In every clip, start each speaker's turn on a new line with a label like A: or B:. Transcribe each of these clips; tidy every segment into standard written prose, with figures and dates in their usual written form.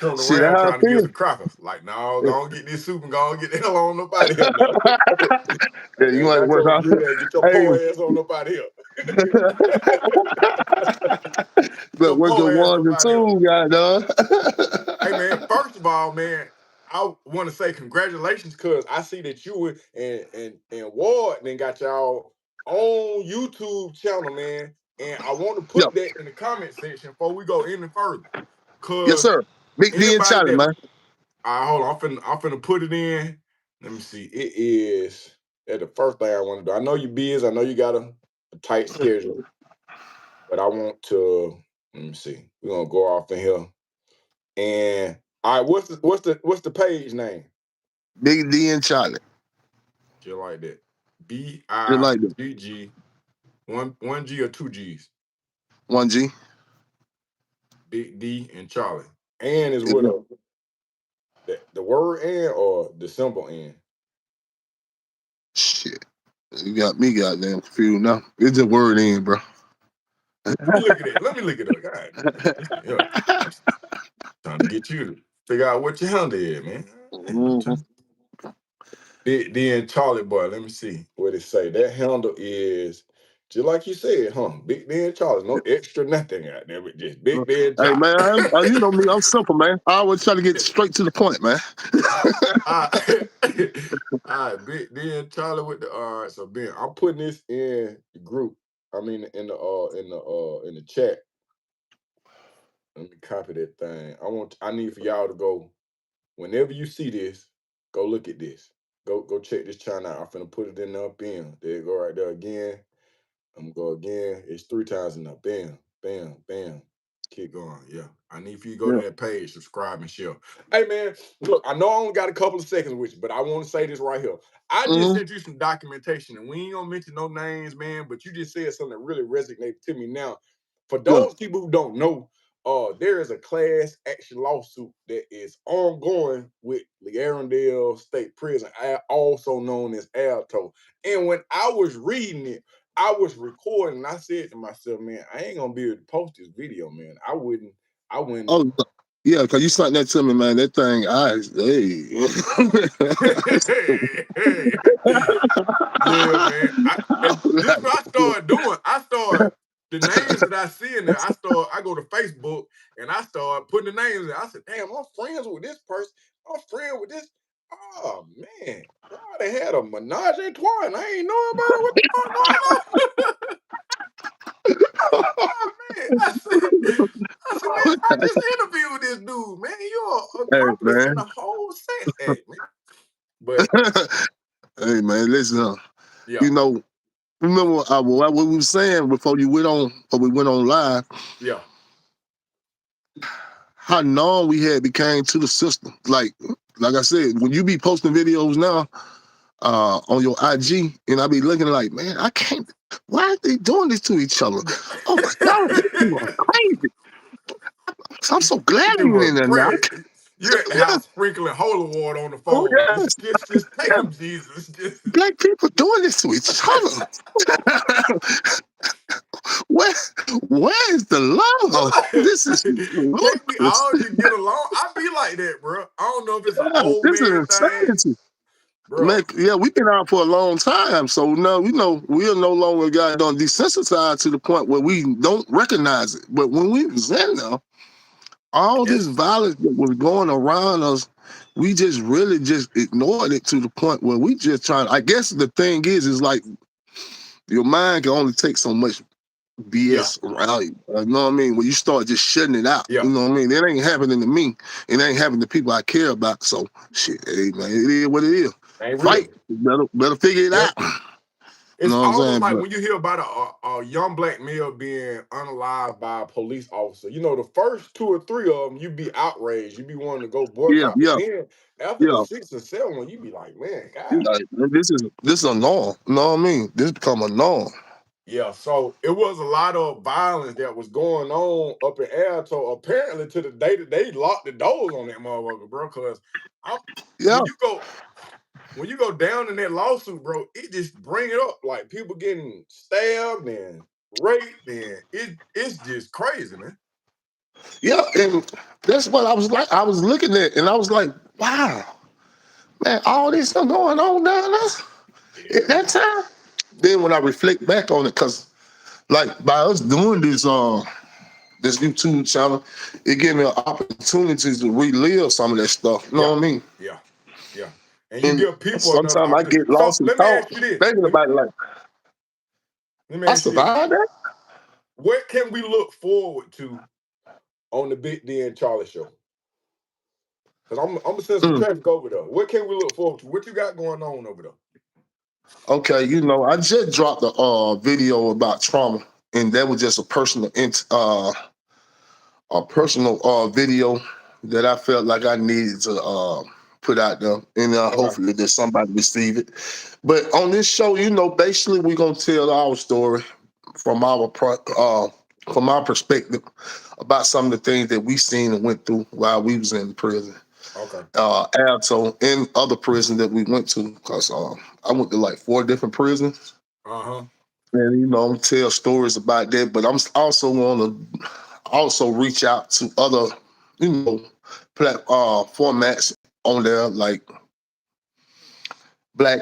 A: Turn
B: Shit,
A: around
B: how I
A: trying to get
B: feel.
A: some crackers. Like, no, go on get this soup and go on get the hell on up out of here now.
B: Yeah,
A: You
B: you
A: ain't
B: might
A: got
B: work
A: your
B: on.
A: get your
B: Hey,
A: poor ass on up out of here. Get
B: but
A: your
B: work your
A: poor ass
B: ones
A: up
B: and
A: out of here.
B: twos, goddamn.
A: Hey man, first of all, man, I want to say congratulations because I see that you and Ward then got y'all own YouTube channel, man. And I want to
B: Yeah,
A: put that in the comment section before we go any further.
B: yes,
A: Cause
B: sir. Big D and
A: anybody
B: Charlie,
A: that
B: man.
A: hold on, I'm finna put it in. Let me see. It is that the first thing I want to do. I know you busy. I know you got a tight schedule, but I want to let me see. We're gonna go off in here. And all right, what's the page name?
B: Big D and Charlie.
A: Just like that. B
B: Just
A: I
B: like that.
A: G G one G or two G's.
B: 1G.
A: Big D and Charlie. And is with a the word and or the symbol and.
B: Shit. You got me goddamn confused now. It's a word in, bro.
A: Let me look at it. Let me look it up. God damn. Yeah. Trying to get you to figure out what your handle is, man.
B: Mhm.
A: Big D and Charlie boy. Let me see what it say. That handle is just like you said, huh? Big D and Charlie. No extra nothing out there, but just Big D and
B: Hey
A: Charlie.
B: man, you know me, I'm simple, man. I always try to get straight to the point, man.
A: All right. All right, Big D and Charlie with the all right. So Ben, I'm putting this in the group. I mean in the chat. Let me copy that thing. I need for y'all to go whenever you see this, go look at this. Go check this channel out. I'm finna put it in the bin. There you go right there again. I'm gonna go again. It's 3 times enough. Bam, bam, bam. Keep going. Yeah. I need for you to go to
B: Yeah.
A: that page, subscribe and share. Hey man, look, I know I only got a couple of seconds with you, but I want to say this right here. I just
B: Mm-hmm.
A: sent you some documentation, and we ain't gonna mention no names, man. But you just said something that really resonated to me. Now, for
B: Yeah.
A: those people who don't know, there is a class action lawsuit that is ongoing with the Arundel State Prison, also known as Alto. And when I was reading it, I was recording. And I said to myself, man, I ain't gonna be able to post this video, man. I wouldn't. I wouldn't.
B: Oh, yeah, because you sent that to me, man. That thing,
A: Yeah, man. And this is what I started doing. I started the names that I see in there. I go to Facebook and I start putting the names in. I said, damn, I'm friends with this person. I'm friends with this. Oh man, y'all they had a menage a trois and I ain't know about it. What the fuck going on? Oh man, man, I just interviewed this dude, man. You're
B: Hey,
A: accomplishing
B: man.
A: a whole sex act, man. But
B: Hey, man, listen,
A: yeah,
B: you know, remember what we were saying before we went on live,
A: yeah,
B: how numb we had became to the system. Like I said, when you be posting videos now on your IG, and I be looking like, man, I can't. Why are they doing this to each other? Oh my God, these people are crazy. So I'm so glad
A: it
B: you
A: was
B: in there now.
A: crazy. You're at the
B: Yeah,
A: house sprinkling holy water on the
B: oh
A: phone.
B: yes,
A: Just take
B: yeah.
A: them, Jesus. Just
B: Black people doing this to each other. where, where is the love? This is
A: can't we
B: ludicrous.
A: all just get along? I be like that, bro. I don't know if it's an
B: Yeah,
A: old
B: this is
A: man thing,
B: insanity. Man,
A: bro.
B: yeah, we've been out for a long time. So now we know we are no longer got desensitized to the point where we don't recognize it. But when we was in there, all this
A: It's
B: violence that was going around us, we just really just ignored it to the point where we just trying. I guess the thing is like your mind can only take so much
A: yeah,
B: BS around you. You know what I mean? When you start just shutting it out,
A: yeah.
B: you know what I mean? It ain't happening to me. It ain't happening to people I care about. So shit, hey man, it is what it is.
A: Ain't real.
B: Fight. Better figure it
A: Yep.
B: out. You
A: It's
B: know what I'm
A: almost
B: saying?
A: like
B: But
A: when you hear about a young black male being unalived by a police officer. You know, the first two or three of them, you be outraged. You be wanting to go
B: yeah,
A: boycott. But
B: yeah,
A: then after the
B: yeah.
A: sixth and seventh one, you be like, man,
B: You
A: God.
B: like, man, this is a norm. You know what I mean? This become a norm.
A: Yeah, so it was a lot of violence that was going on up in Alto. Apparently, to the day that they locked the doors on that motherfucker, bro. Because I'm
B: Yeah,
A: when you go down in that lawsuit, bro, it just bring it up like people getting stabbed and raped, and it's just crazy, man.
B: Yeah, and that's what I was like. I was looking at, and I was like, wow, man, all this stuff going on down there at
A: Yeah.
B: that time. Then when I reflect back on it, because like by us doing this YouTube channel, it gave me an opportunity to relive some of that stuff. You know what
A: Yeah.
B: I mean?
A: Yeah. Yeah. And you
B: And
A: give people another
B: sometimes I
A: opportunity.
B: get
A: So
B: lost in
A: let me
B: thought
A: ask you this.
B: thinking about it. Like
A: Let me
B: I
A: ask you this.
B: survived that.
A: What can we look forward to on the Big D and Charlie show? Because I'm gonna send some
B: Mm.
A: traffic over there. What can we look forward to? What you got going on over there?
B: Okay, I just dropped a video about trauma, and that was just a personal video that I felt like I needed to put out there, and
A: Okay.
B: hopefully that somebody receive it. But on this show, basically we're gonna tell our story from from our perspective about some of the things that we seen and went through while we was in prison,
A: Okay.
B: Alto, and other prisons that we went to. Because I went to like 4 different prisons,
A: Uh-huh.
B: and tell stories about that. But I'm also want to also reach out to other, you know, formats on there like black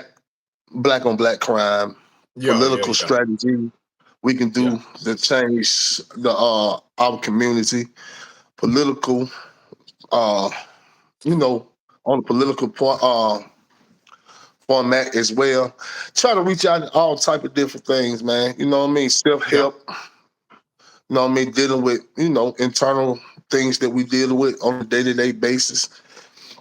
B: black on black crime,
A: Yeah, yeah,
B: political
A: yeah.
B: strategy we can
A: Yeah.
B: do to change the our community, political, uh, you know, on the political format as well. Try to reach out to all type of different things, man. You know what I mean? Self
A: Yeah.
B: help. You know what I mean? Dealing with internal things that we deal with on a day to day basis.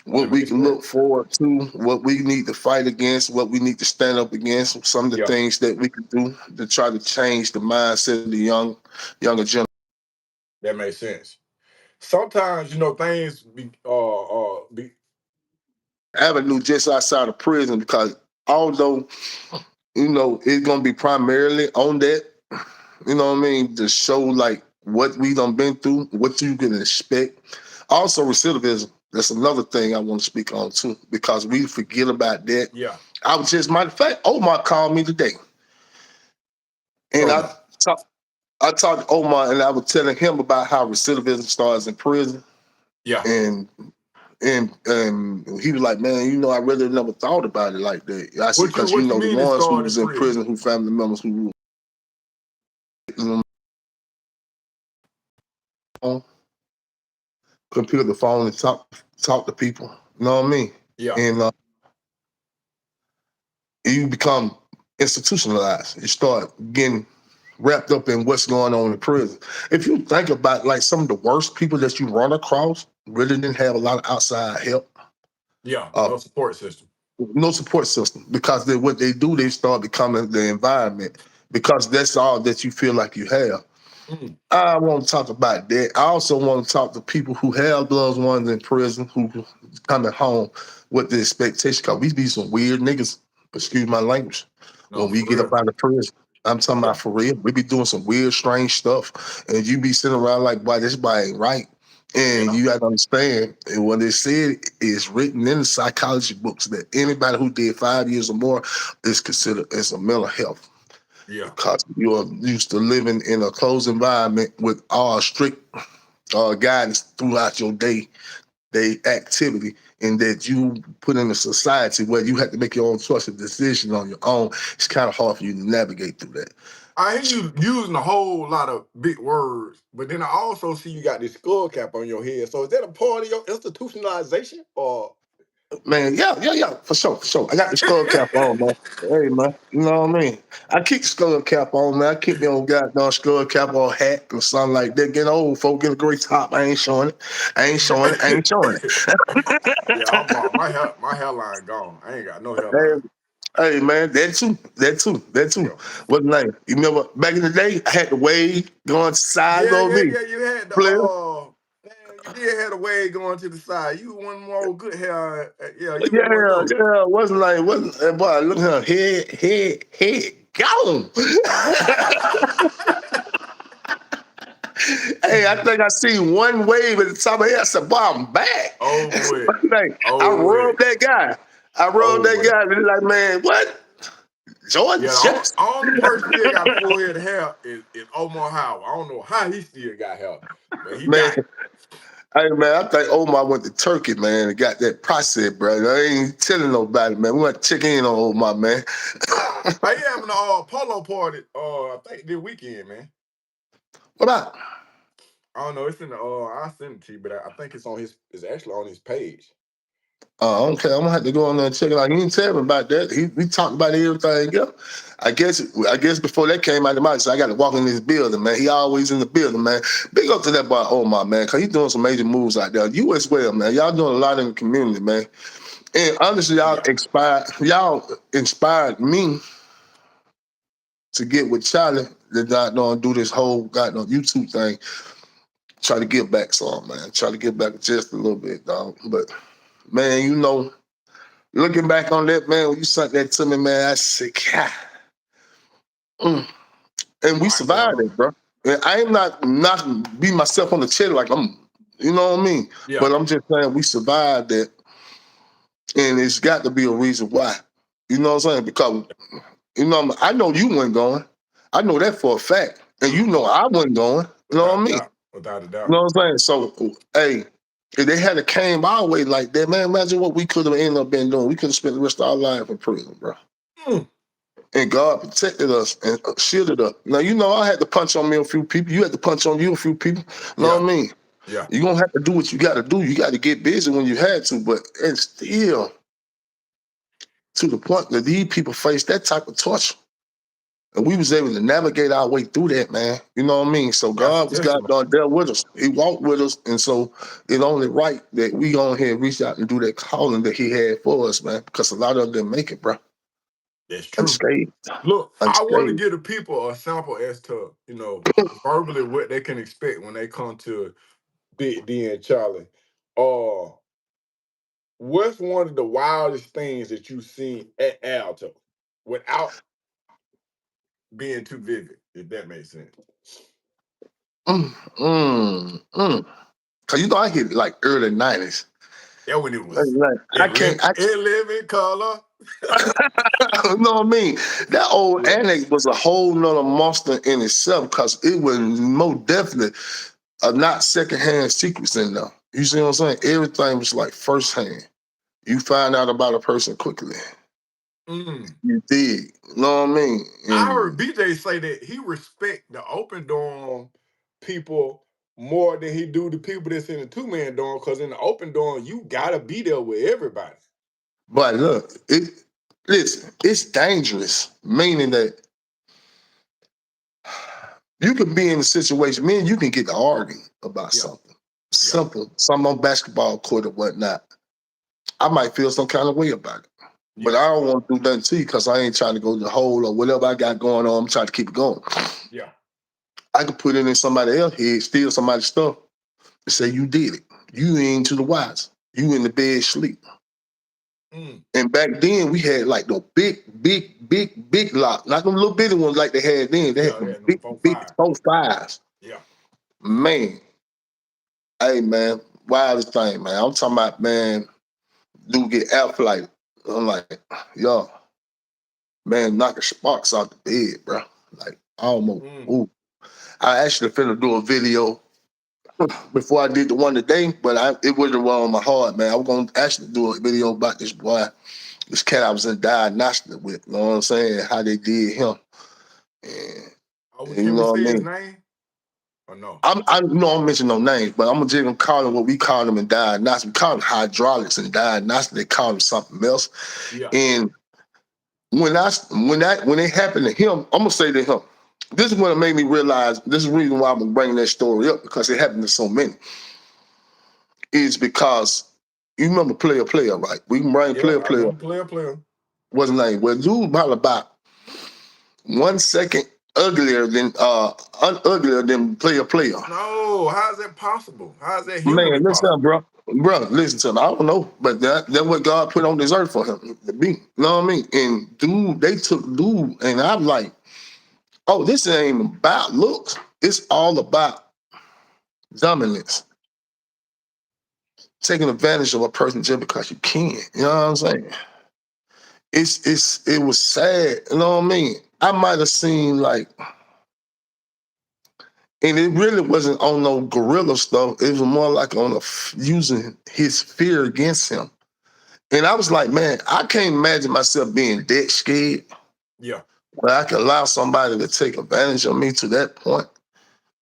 A: That
B: What we
A: makes
B: can
A: sense.
B: look forward to, what we need to fight against, what we need to stand up against, some of the
A: Yeah.
B: things that we can do to try to change the mindset of the younger generation.
A: That makes sense. Sometimes, things be
B: Avenue just outside of prison because although it's gonna be primarily on that, to show like what we done been through, what you can expect. Also recidivism. That's another thing I want to speak on too, because we forget about that.
A: yeah.
B: I was just matter of fact, Omar called me today. And
A: So
B: I talked to Omar and I was telling him about how recidivism starts in prison.
A: yeah.
B: And he was like, man, I really never thought about it like that. I said,
A: What you
B: because
A: what you
B: the
A: mean it
B: ones who
A: started
B: was in
A: prison?
B: prison, who family members who could pick up the phone and talk to people. You know what I mean?
A: Yeah.
B: And you become institutionalized. You start getting wrapped up in what's going on in prison. If you think about like some of the worst people that you run across, really didn't have a lot of outside help.
A: Yeah.
B: Uh,
A: No support system.
B: no support system because what they do, they start becoming the environment because that's all that you feel like you have.
A: Mm.
B: I want to talk about that. I also want to talk to people who have loved ones in prison who coming home with the expectation because we be some weird niggas, excuse my language,
A: No,
B: when we
A: for
B: get up
A: real.
B: out of prison. I'm talking
A: Yeah.
B: about for real. We be doing some weird, strange stuff. And you be sitting around like, boy, this boy ain't right. And
A: Yeah.
B: you got to understand, and what they said is written in the psychology books that anybody who did 5 years or more is considered as a mental health
A: Yeah.
B: because you're used to living in a closed environment with all strict guidance throughout your day activity, and that you put in a society where you have to make your own choice of decision on your own. It's kind of hard for you to navigate through that.
A: I hear you using a whole lot of big words, but then I also see you got this skull cap on your head. So is that a part of your institutionalization or
B: Man, yeah, for sure, for sure. I got the skull cap on, man. Hey, man, you know what I mean? I keep the skull cap on, man. I keep me on goddamn skull cap or hat or something like that. Getting old, folk get a great top. I ain't showing it. I ain't showing it. I ain't showing
A: Yeah, I'm
B: it.
A: bald. My hairline gone. I ain't got no
B: Hey,
A: hairline.
B: hey, man, that too.
A: Yeah.
B: What's the name? You remember back in the day, I had the wave going sides
A: Yeah,
B: on
A: yeah,
B: me.
A: yeah. You had the
B: Player.
A: man, you did have a wave going to the side. You one more good hair. Yeah, you
B: Yeah,
A: one of those.
B: yeah. Wasn't boy, look at her head gone. Hey, I think I see one wave at the top of her head. I said, boy, I'm back.
A: Over it.
B: Like, I
A: Over
B: rubbed
A: it.
B: that guy. I rubbed that
A: Over it.
B: guy. And he's like, man, what? Georgia
A: Yeah,
B: Chess.
A: the only person still got a full head of hair is Omar Howard. I don't know how he still got hair, but he
B: Man,
A: got it.
B: hey man, I think Omar went to Turkey, man, and got that process, bro. I ain't telling nobody, man. We want to check in on Omar, man.
A: Hey, he having a polo party, I think this weekend, man.
B: What about?
A: I don't know. It's in the I'll send it to you, but I think it's actually on his page.
B: Okay, I'm gonna have to go on there and check it out. He didn't tell me about that. We talked about everything else. I guess before that came out of my, so I got to walk in this building, man. He always in the building, man. Big up to that boy Omar, man, cause he's doing some major moves out there. You as well, man. Y'all doing a lot in the community, man. And honestly,
A: Yeah,
B: y'all inspired me to get with Charlie that goddamn do this whole goddamn YouTube thing. Try to give back some, man. Try to give back just a little bit, dog. But man, looking back on that, man, when you sent that to me, man, I said, God. Mm. And we
A: right. So
B: survived it, bro. And I am not be myself on the chest like I'm, you know what I mean?
A: yeah,
B: But I'm just saying we survived it, and it's got to be a reason why. You know what I'm saying? Because I know you weren't going. I know that for a fact, and you know
A: mm-hmm.
B: I wasn't going. You know what
A: Without
B: I
A: a
B: mean?
A: doubt, without a
B: You
A: doubt.
B: know what I'm saying? So, hey, if they had came our way like that, man, imagine what we could have ended up been doing. We could have spent the rest of our life in prison, bro.
A: Mm.
B: And God protected us and shielded us. Now, I had to punch on me a few people. You had to punch on you a few people. You know
A: Yeah,
B: what I mean?
A: yeah,
B: You're going to have to do what you got to do. You got to get busy when you had to. But and still, to the point that these people face that type of torture. And we was able to navigate our way through that, man. You know what I mean? So
A: that's a
B: God was God
A: testimony.
B: done there with us. He walked with us. And so it's only right that we go ahead and reach out and do that calling that he had for us, man. Because a lot of them didn't make it, bro.
A: That's true.
B: Unscathed.
A: Look, I want to
B: Unscathed.
A: give the people a sample as to verbally what they can expect when they come to Big D and Charlie. Uh, what's one of the wildest things that you've seen at Alto without being too vivid, if that makes sense?
B: Mm, mm, mm. Cause I hit like early 90s.
A: That when it
B: Like,
A: was
B: like, I can't,
A: in living color.
B: you know what I mean? That old
A: Yeah.
B: annex was a whole nother monster in itself because it was more definitely not secondhand secrets in there. You see what I'm saying? Everything was like firsthand. You find out about a person quickly.
A: Mm.
B: You dig. You know what I mean?
A: I heard
B: And
A: BJ say that he respect the open dorm people more than he do the people that's in the two-man dorm, because in the open dorm, you gotta be there with everybody.
B: but look, listen, it's dangerous, meaning that you could be in a situation, me and you can get to arguing about
A: Yeah,
B: something.
A: yeah,
B: Simple, something on basketball court or whatnot. I might feel some kind of way about it. But
A: yeah,
B: I don't want to do nothing to you because I ain't trying to go to the hole or whatever I got going on. I'm trying to keep it going.
A: yeah.
B: I could put it in somebody else's head, steal somebody's stuff, and say you did it. You ain't to the wise. You in the bed sleep.
A: Mm.
B: And back then we had like the big lock, not them little bitty ones like they had then. They had
A: Yeah,
B: them
A: yeah, no,
B: big
A: 4-5.
B: 4 5s.
A: Yeah.
B: Man, hey man, wildest thing, man. I'm talking about, man, dude get out flight. I'm like, yo, man, knocking sparks out the bed, bro. Like almost.
A: Mm.
B: Ooh. I actually finna do a video before I did the one today, but it wasn't on my heart, man. I was gonna actually do a video about this boy, this cat I was in diagnostic with. You know what I'm saying? How they did him, and,
A: Oh,
B: you
A: can we
B: know what I
A: say his
B: mean.
A: name or no?
B: I know I'm mentioning no names, but I'm just gonna call him what we call them in diagnostic. We call them hydraulics in diagnostic. They call them something else.
A: Yeah.
B: And when it happened to him, I'm gonna say to him, this is what it made me realize. This is the reason why I'm bringing that story up because it happened to so many. Is because you remember player, right? We can bring
A: Yeah, I
B: player.
A: remember player.
B: What's his name? Well, dude probably about 1 second uglier than player.
A: No, how is that possible? How is that humanly
B: Man, listen,
A: possible?
B: bro, listen to him. I don't know, but that's what God put on this earth for him to be. You know what I mean? And dude, they took dude, and I'm like, oh, this ain't about looks. It's all about dominance, taking advantage of a person just because you can. You know what I'm saying? it was sad. You know what I mean? I might have seen like, and it really wasn't on no gorilla stuff. It was more like on using his fear against him. And I was like, man, I can't imagine myself being that scared
A: Yeah.
B: where I can allow somebody to take advantage of me to that point.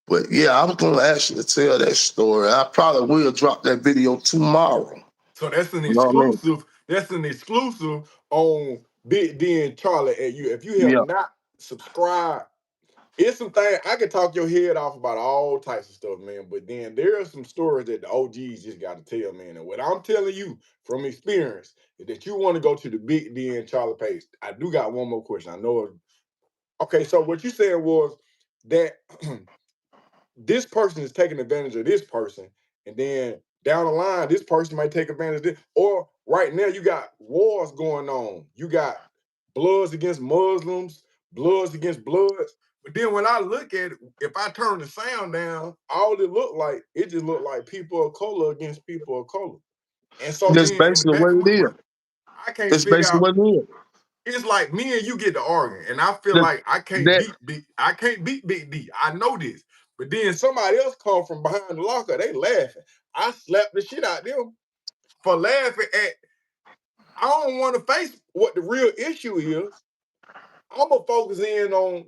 B: But yeah, I was gonna actually tell that story. I probably will drop that video tomorrow.
A: So that's an
B: You know what I mean?
A: exclusive. That's an exclusive on Big D and Charlie at you. If you have
B: Yeah.
A: not subscribed, it's some things I can talk your head off about all types of stuff, man. But then there are some stories that the OGs just got to tell, man. And what I'm telling you from experience is that you want to go to the Big D and Charlie page. I do got one more question. I know. Okay, so what you said was that this person is taking advantage of this person, and then down the line, this person might take advantage of this. Or right now, you got wars going on. You got Bloods against Muslims, Bloods against Bloods. But then when I look at it, if I turn the sound down, all it just looked like people of color against people of color. And so
B: That's
A: then in the
B: basically
A: back
B: what
A: of my
B: it is.
A: mind, I can't
B: That's
A: figure
B: basically
A: out.
B: what it is.
A: It's like me and you get to arguing, and I feel
B: That
A: like
B: that
A: I can't beat Big D. I know this. But then somebody else come from behind the locker, they laughing. I slap the shit out them for laughing at. I don't want to face what the real issue is. I'm gonna focus in on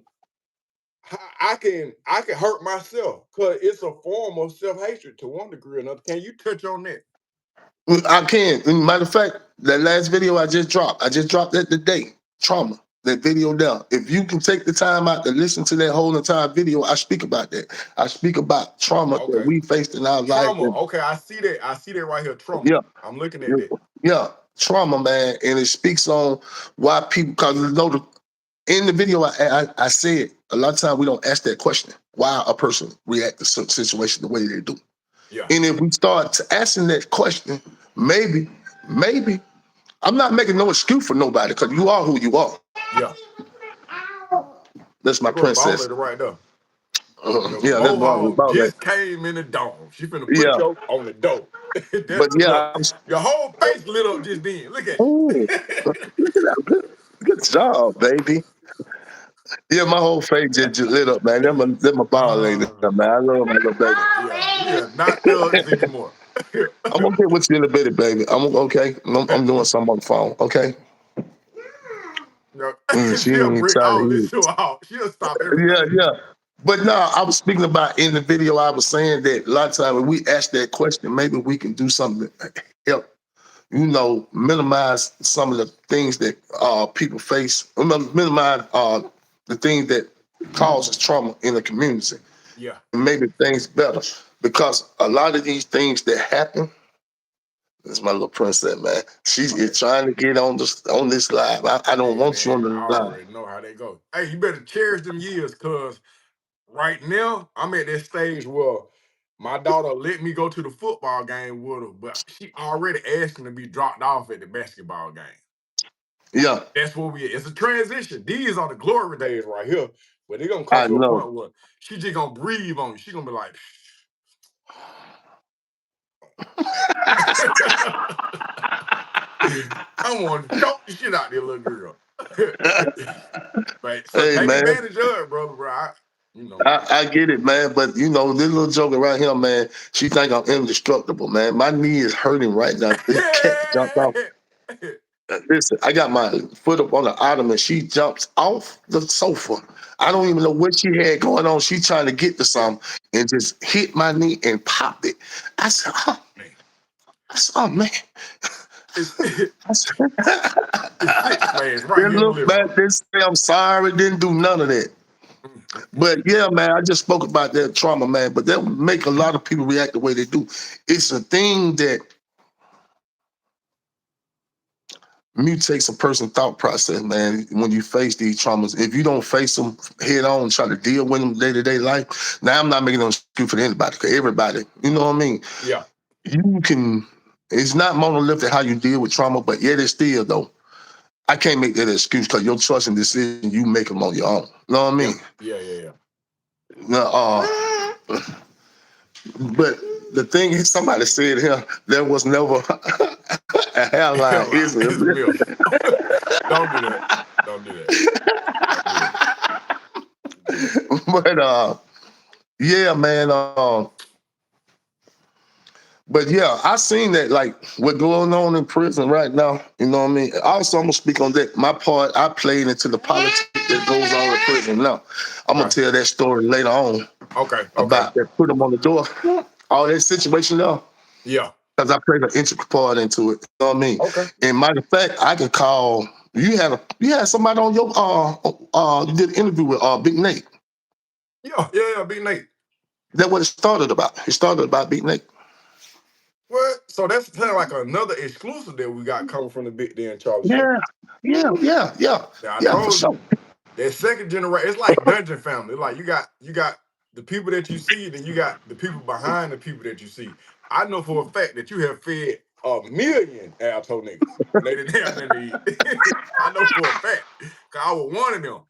A: how I can hurt myself because it's a form of self hatred to one degree or another. Can you touch on that?
B: I can. Matter of fact, that last video I just dropped that today. Trauma. That video down. If you can take the time out to listen to that whole entire video, I speak about that. I speak about trauma that
A: Okay.
B: we faced in our life.
A: Trauma. Okay, I see that. I see that right here. Trauma.
B: Yeah,
A: I'm looking at that.
B: yeah, trauma, man, and it speaks on why people. Because you know, in the video, I said a lot of times we don't ask that question: why a person react to certain situation the way they do.
A: Yeah.
B: And if we start to asking that question, maybe I'm not making no excuse for nobody because you are who you are.
A: Yeah.
B: That's my
A: There go the ball
B: princess.
A: letter right there. Your
B: Yeah, that's my
A: mohawk
B: about that.
A: just came in the door. She finna put
B: Yeah,
A: your on the door.
B: but
A: That
B: yeah,
A: look, your whole face lit up just then. Look at
B: oh,
A: you.
B: look at that. Good job, baby. Yeah, my whole face just lit up, man. Them my ball lady,
A: Uh,
B: man. I love my little baby.
A: yeah, we are not thugs anymore.
B: I'm gonna get with you in a minute, baby. Okay. I'm doing something on the phone. Okay.
A: No,
B: She
A: she'll
B: ain't
A: break
B: trying to
A: all
B: hear
A: this
B: it.
A: show out. She'll stop
B: Yeah,
A: everything.
B: yeah. But no, I was speaking about in the video. I was saying that a lot of times when we ask that question, maybe we can do something to help, minimize some of the things that people face. Minimize the things that causes trauma in the community,
A: Yeah,
B: and maybe things better. Because a lot of these things that happen, that's my little princess, man. She's
A: okay.
B: trying to get on this live. I don't
A: Hey
B: want you on
A: man, I
B: the live.
A: already know how they go. Hey, you better cherish them years, cause right now I'm at that stage where my daughter let me go to the football game with her, but she already asking to be dropped off at the basketball game.
B: Yeah,
A: That's what we. It's a transition. These are the glory days right here, but they're gonna come
B: I
A: to a
B: know.
A: point where she just gonna breathe on you. She gonna be like, I want to choke the shit out of this little girl. But so
B: Hey,
A: take
B: man.
A: advantage of it, brother, bro. You know.
B: I get it, man. But this little joker right here, man, she think I'm indestructible, man. My knee is hurting right now. This cat jumped off. Listen, I got my foot up on the ottoman. She jumps off the sofa. I don't even know what she had going on. She trying to get to
A: Yeah,
B: something and just hit my knee and popped it. I said, oh,
A: man.
B: man.
A: It's
B: I said,
A: it's Six Flags right
B: then
A: here in the
B: look
A: living
B: back,
A: room.
B: then say I'm sorry, didn't do none of that.
A: Mm, mm, mm.
B: But yeah, man, I just spoke about that trauma, man. But that would make a lot of people react the way they do. It's a thing that mutates a person's thought process, man. When you face these traumas, if you don't face them head on and try to deal with them day to day life, now I'm not making no excuse for anybody, because everybody, you know what I mean.
A: Yeah,
B: You can. It's not monolithic how you deal with trauma, but yet it's still though. I can't make that excuse because your choice and decision you make them on your own. You know what I mean?
A: yeah, yeah, yeah, yeah.
B: No, but the thing is, somebody said here there was never a hairline,
A: Hell,
B: is it?
A: it's a myth. Don't do that. Don't do that. Don't do that. Don't do that.
B: But yeah, man. But yeah, I seen that like what going on in prison right now. You know what I mean? Also, I'm gonna speak on that. My part, I played into the politics that goes on in prison now. I'm gonna
A: Okay.
B: tell that story later on
A: Okay. Okay.
B: about that put them on the door, all that situation there.
A: Yeah.
B: Because I played an integral part into it. You know what I mean?
A: Okay.
B: And matter of fact, I could call you had somebody on your you did an interview with Big Nate.
A: Yeah. Yeah. Yeah. Big Nate.
B: That's what it started about. It started about Big Nate.
A: What? So that's kind of like another exclusive that we got coming from the Big Dan Charlie show.
B: Yeah, yeah.
A: Now I
B: Yeah, for
A: told
B: sure.
A: you that second generation. It's like Dungeon Family. Like you got the people that you see, then you got the people behind the people that you see. I know for a fact that you have fed 1,000,000 Alto niggas when they didn't have nothing to eat. I know for a fact, cause I was one of them.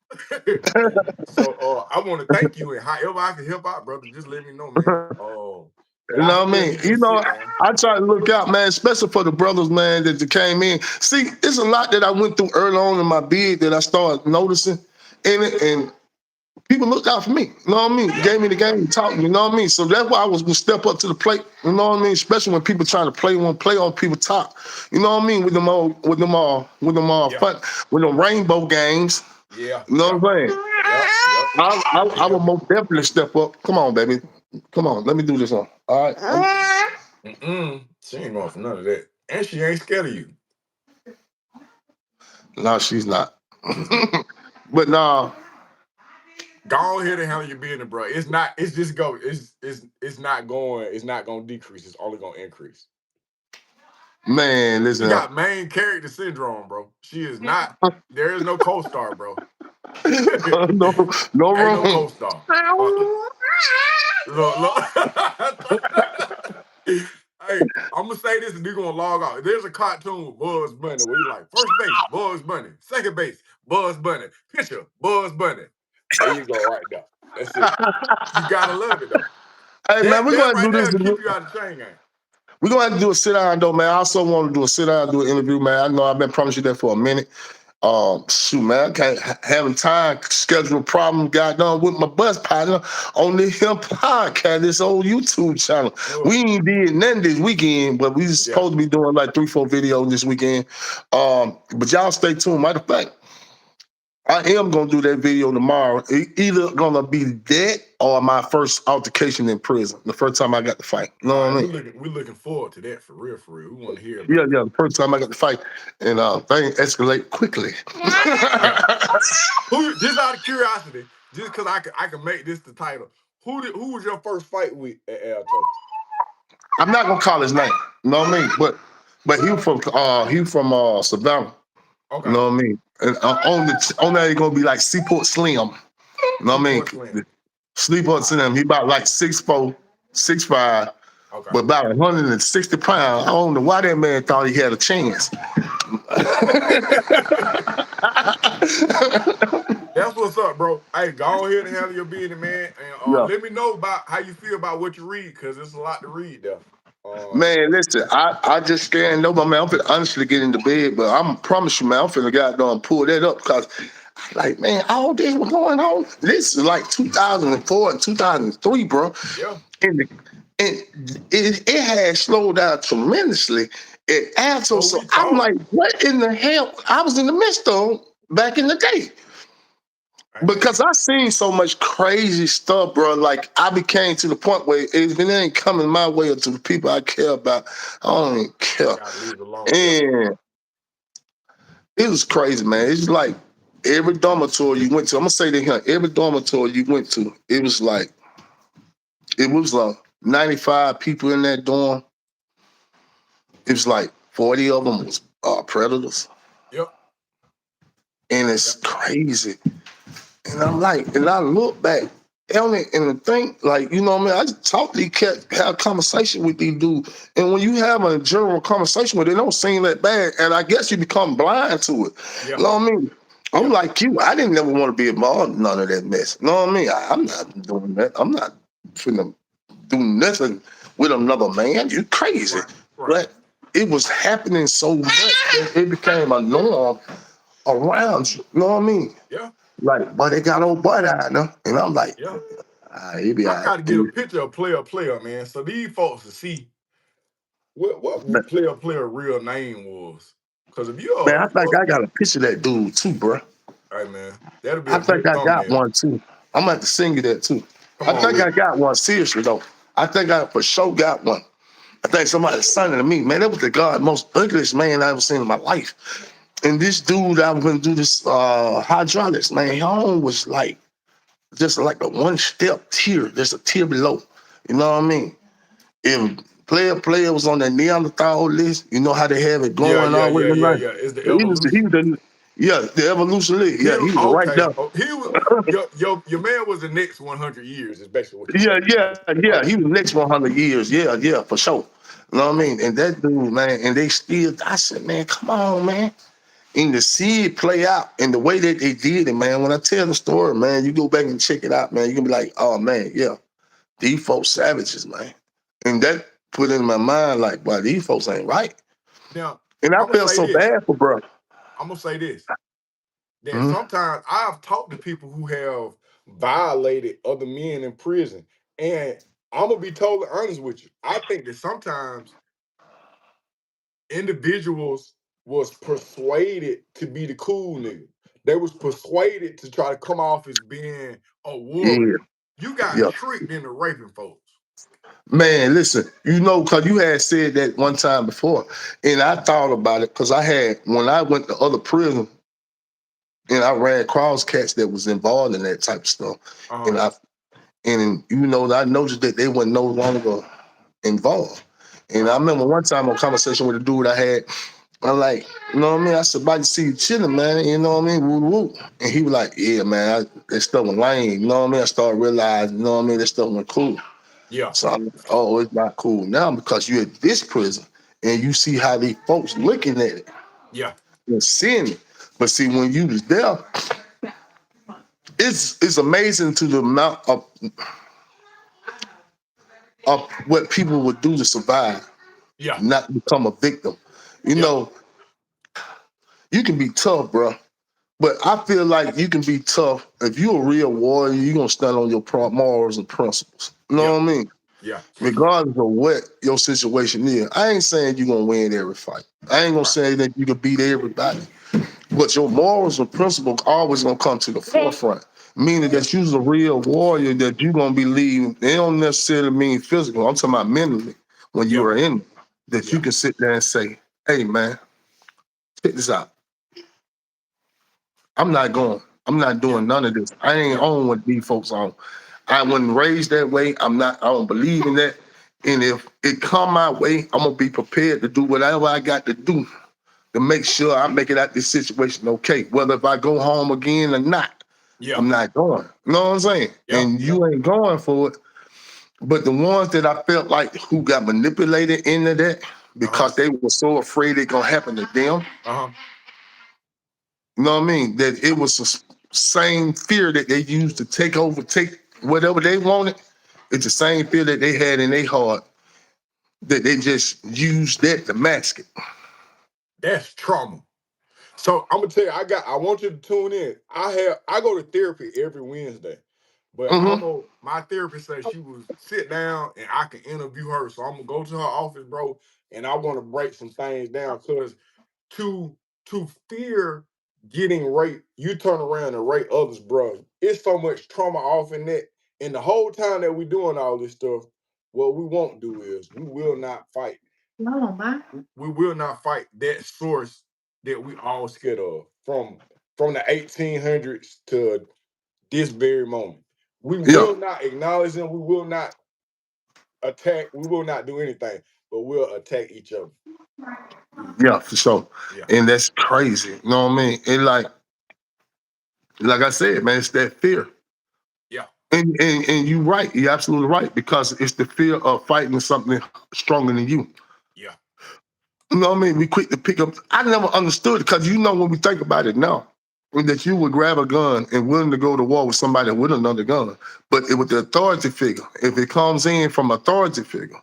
A: So I want to thank you, and however I can help out, brother, just let me know, man. Oh, but
B: You
A: I
B: know what I
A: still
B: mean?
A: need you
B: You
A: to
B: know,
A: sit down.
B: I try to look out, man, especially for the brothers, man, that came in. See, it's a lot that I went through early on in my bid that I started noticing in it, and people looked out for me. You know what I mean?
A: Yeah,
B: Gave me the
A: yeah,
B: game, taught me. You know what I mean? So that's why I was gonna step up to the plate. You know what I mean? Especially when people trying to play on people top. You know what I mean? With them all
A: yeah,
B: fun, with them rainbow games.
A: yeah,
B: You know
A: yeah,
B: what I'm saying?
A: yeah, yeah.
B: I
A: Yeah.
B: will most definitely step up. Come on, baby. Come on, let me do this one. All right.
A: She ain't going for none of that, and she ain't scared of you.
B: No, she's not.
A: She's not.
B: But nah,
A: Go ahead and handle your business, bro. It's not. It's just go. It's not going. It's not going to decrease. It's only going to increase.
B: man,
A: She
B: listen.
A: got main character syndrome, bro. She is not. There is no co-star, bro.
B: no, no
A: Ain't no
B: room.
A: co-star. Look, look. Hey, I'm gonna say this and we're gonna log off. There's a cartoon with Bugs Bunny where you like first base, Bugs Bunny, second base, Bugs Bunny, pitcher, Bugs Bunny. There you go, right there. That's it. You gotta love it though.
B: Hey man,
A: That
B: we're
A: that
B: gonna
A: right
B: do
A: there
B: this.
A: will keep you out of the chain game.
B: We're gonna have to do a sit down though, man. I also want to do a sit down, do an interview, man. I know I've been promising you that for a minute. Shoot, man, I can't having time schedule problem got done with my bus partner on this him podcast, this old YouTube channel.
A: No,
B: We ain't did nothing this weekend, but we
A: yeah.
B: supposed to be doing like 3-4 videos this weekend. But y'all stay tuned. Matter of fact, I am gonna do that video tomorrow. Either gonna be that or my first altercation in prison. The first time I got to fight. You know
A: All
B: what
A: right,
B: I mean?
A: we're looking forward to that for real, for real. We want to hear
B: Yeah,
A: about it.
B: yeah. The first time I got to fight, and things escalate quickly.
A: Yeah. Who just out of curiosity, just because I can make this the title. Who was your first fight with at Alto?
B: I'm not gonna call his name. You know what I mean? But he from Savannah. You
A: Okay.
B: know what I mean? And on that, he's gonna be like Seaport Slim. You know what I mean?
A: Seaport Slim.
B: Seaport
A: All right.
B: Slim. He about like 6'4", 6'5",
A: Okay.
B: but about 160 pounds. I don't know why that man thought he had a chance.
A: That's what's up, bro. Hey, go ahead and handle your business, man. And
B: Yeah.
A: let me know about how you feel about what you read, because there's a lot to read there.
B: Man, listen, I just scared nobody, man. I'm finna honestly get into bed, but I'm promise you, man, I'm finna goddamn pull that up because, like, man, all this was going on. This is like 2004 and 2003, bro.
A: Yeah.
B: And, it had slowed down tremendously at Alto.
A: So
B: So
A: we
B: I'm
A: thought.
B: like, what in the hell? I was in the midst of back in the day.
A: Hey, man.
B: Because I seen so much crazy stuff, bro. Like I became to the point where if it ain't coming my way or to the people I care about, I don't even care.
A: Gotta leave it alone. Yeah.
B: And it was crazy, man. It's like every dormitory you went to. I'm gonna say that here. Every dormitory you went to, it was like 95 people in that dorm. It was like 40 of them was predators,
A: Yep.
B: and it's
A: Yep.
B: crazy. And I'm like, and I look back, and think, like, you know what I mean? I just talk to these cats, have a conversation with these dudes. And when you have a general conversation with it, it don't seem that bad. And I guess you become blind to it.
A: Yeah.
B: You know what I mean? I'm
A: Yeah.
B: like you. I didn't never want to be involved in none of that mess. You know what I mean? I'm not doing that. I'm not finna do nothing with another man. You crazy.
A: Right. Right.
B: But it was happening so much that it became a norm around you. You know what I mean?
A: Yeah,
B: Like, but they got old butt out there. And I'm like,
A: yeah.
B: he be
A: I
B: all
A: got to get a
B: right.
A: picture of player, man. So these folks to see what
B: Man,
A: player real name was. Cause if you
B: man,
A: are,
B: I think I got a picture of that dude too, bro.
A: hey man, that'll be
B: I
A: a
B: think
A: great
B: I got
A: thumbnail.
B: one too. I'm gonna have to sing you that too.
A: Come
B: I
A: on
B: think
A: with
B: I
A: it.
B: got one, seriously though. I think I for sure got one. I think somebody sent it to me. Man, that was the God most ugliest man I ever seen in my life. And this dude I was gonna do this hydraulics, man, his home was like just like a one step tier, just a tier below. You know what I mean? If player was on that Neanderthal list, you know how they have it
A: Yeah,
B: going
A: yeah,
B: all with
A: yeah,
B: the
A: yeah,
B: life.
A: yeah. It's the
B: He
A: evolution.
B: was the yeah, the evolution list.
A: He
B: Yeah, he was right
A: okay.
B: there.
A: Oh, he was your man was the next 100 years. Is basically what you're
B: Yeah,
A: saying.
B: yeah. He
A: Okay.
B: was next 100 years. Yeah, yeah, for sure. You know what I
A: Okay.
B: mean? And that dude, man, and they still, I said, man, come on, man. And to see it play out and the way that they did it, man, when I tell the story, man, you go back and check it out, man, you're gonna be like, oh man, yeah, these folks savages, man. And that put in my mind, like, wow, these folks ain't right.
A: Now
B: And I
A: I'm gonna
B: felt
A: say
B: so
A: this.
B: bad for bro.
A: I'm gonna say this. That
B: Mhm.
A: sometimes I've talked to people who have violated other men in prison, and I'm gonna be totally honest with you. I think that sometimes individuals was persuaded to be the cool nigga. They was persuaded to try to come off as being a
B: Yeah,
A: warrior. You got
B: yeah.
A: tricked into raping folks.
B: Man, listen, you know, because you had said that one time before, and I thought about it because I had, when I went to other prison, and I ran across cats that was involved in that type of stuff.
A: Uh-huh.
B: And you know, I noticed that they were no longer involved. And I
A: Uh-huh.
B: remember one time a conversation with a dude I had, I'm like, you know what I mean? I said, about to see you chilling, man. You know what I mean? Woo woo. And he was like, yeah, man, that stuff was lame. You know what I mean? I started realizing, you know what I mean? That stuff was cool.
A: Yeah.
B: So I'm like, oh, it's not cool now because you're at this prison and you see how these folks looking at it
A: Yeah.
B: and seeing it. But see, when you was there, it's amazing to the amount of what people would do to survive,
A: Yeah.
B: not become a victim. You
A: Yeah.
B: know, you can be tough, bro. But I feel like you can be tough if you're a real warrior. You're gonna stand on your morals and principles. You know
A: Yeah.
B: what I mean?
A: Yeah.
B: Regardless of what your situation is. I ain't saying you're gonna win every fight. I ain't gonna
A: Right.
B: say that you can beat everybody. But your morals and principles always gonna come to the forefront. Meaning
A: Yeah.
B: that you're a real warrior that you're gonna be leading. They don't necessarily mean physical. I'm talking about mentally when you
A: Yeah.
B: are in it, that you
A: Yeah.
B: can sit there and say, hey man, check this out. I'm not going. I'm not
A: Yeah.
B: doing none of this. I ain't
A: Yeah.
B: on what these folks on. I wasn't raised that way. I don't believe in that. And if it come my way, I'm gonna be prepared to do whatever I got to do to make sure I make it out this situation okay. Whether if I go home again or not,
A: Yeah.
B: I'm not going. You know what I'm saying?
A: Yeah.
B: And
A: Yeah.
B: you ain't going for it. But the ones that I felt like who got manipulated into that
A: Uh-huh.
B: because they were so afraid it gonna happen to them,
A: Uh-huh.
B: you know what I mean? That it was the same fear that they used to take whatever they wanted. It's the same fear that they had in their heart that they just used that to mask it.
A: That's trauma. So I'm gonna tell you, I want you to tune in. I go to therapy every Wednesday, but
B: Mm-hmm.
A: my therapist said she was sit down and I can interview her. So I'm gonna go to her office, bro, and I want to break some things down because to to fear getting raped, you turn around and rape others, bro. It's so much trauma off in that. And the whole time that we doing all this stuff, what we won't do is we will not fight.
C: No, ma.
A: We will not fight that source that we all scared of from the 1800s to this very moment. We
B: Yeah,
A: will not acknowledge them. We will not attack. We will not do anything, but we'll attack each other.
B: yeah, for sure.
A: Yeah,
B: And that's crazy. You know what I mean? And like I said, man, it's that fear.
A: yeah,
B: And you're right. You're absolutely right because it's the fear of fighting something stronger than you.
A: yeah,
B: You know what I mean? We quick to pick up. I never understood because you know when we think about it now, that you would grab a gun and willing to go to war with somebody with another gun. But with the authority figure, if it comes in from authority figure,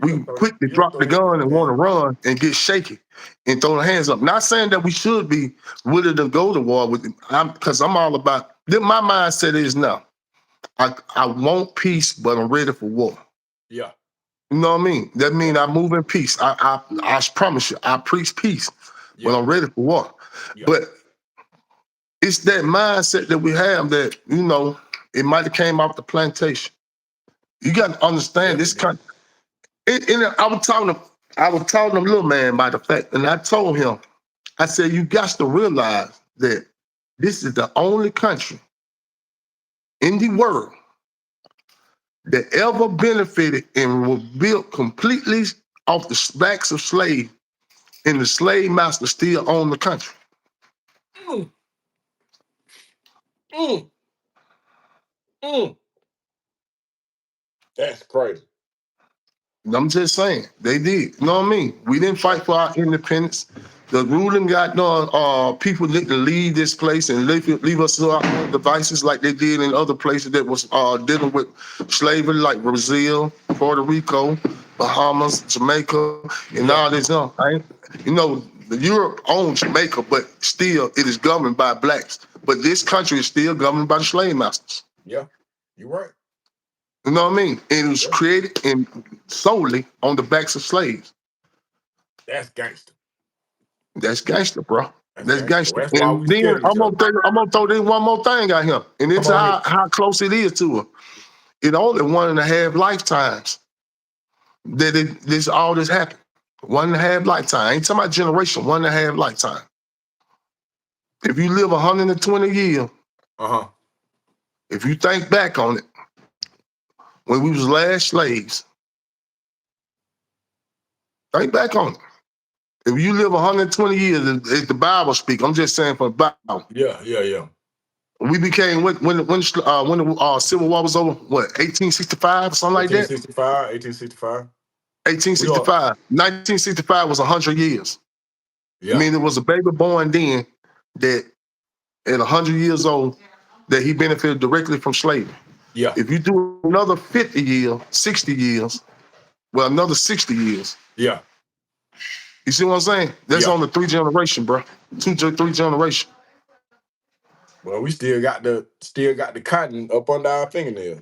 B: We quick to
A: You'll
B: drop the
A: throw
B: gun and want to
A: anything.
B: run and get shaky and throw the hands up. Not saying that we should be willing to go to war with them, because I'm all about. My mindset is now. I want peace, but I'm ready for war.
A: Yeah.
B: You know what I mean? That means
A: Yeah.
B: I move in peace. I promise you, I preach peace, but
A: Yeah.
B: I'm ready for war.
A: Yeah.
B: But it's that mindset that we have that, it might have came off the plantation. You got to understand this
A: Definitely.
B: country. I was talking to a little man about the fact, and I told him, I said, you got to realize that this is the only country in the world that ever benefited and was built completely off the backs of slaves, and the slave master still owned the country.
A: Mm, mm, mm. That's crazy.
B: I'm just saying, they did. You know what I mean? We didn't fight for our independence. The ruling got done. People need to leave this place and leave us to our own devices like they did in other places that was dealing with slavery, like Brazil, Puerto Rico, Bahamas, Jamaica, and all
A: Yeah.
B: this. The Europe owns Jamaica, but still it is governed by blacks. But this country is still governed by the slave masters.
A: Yeah. You're right.
B: You know what I mean? And it was
A: Yeah.
B: created and solely on the backs of slaves.
A: That's gangster.
B: That's gangster, bro.
A: That's
B: That's
A: gangster.
B: gangster.
A: That's why we
B: And then
A: scared of each other.
B: I'm gonna throw this one more thing out here, and
A: Come
B: it's
A: on here.
B: how close it is to her. It only 1.5 lifetimes that this all this happened. 1.5 lifetime. I ain't talking about generation. 1.5 lifetime. If you live 120 years,
A: Uh-huh.
B: if you think back on it, when we was last slaves, think back on it. If you live 120 years, as the Bible speak, I'm just saying for the Bible.
A: Yeah. Yeah. Yeah.
B: We became when the Civil War was over, what, 1865 or something like that?
A: 1865. 1865. We are.
B: 1865. 1965 was 100 years. I
A: Yeah.
B: mean, there was a baby born then that at 100 years old that he benefited directly from slavery.
A: Yeah.
B: If you do another 50 years, 60 years, well, another 60 years,
A: Yeah.
B: you see what I'm saying? That's
A: Yeah.
B: on the 3 generation, bro. 2 to 3 generation.
A: Well, we still got the cotton up under our fingernail.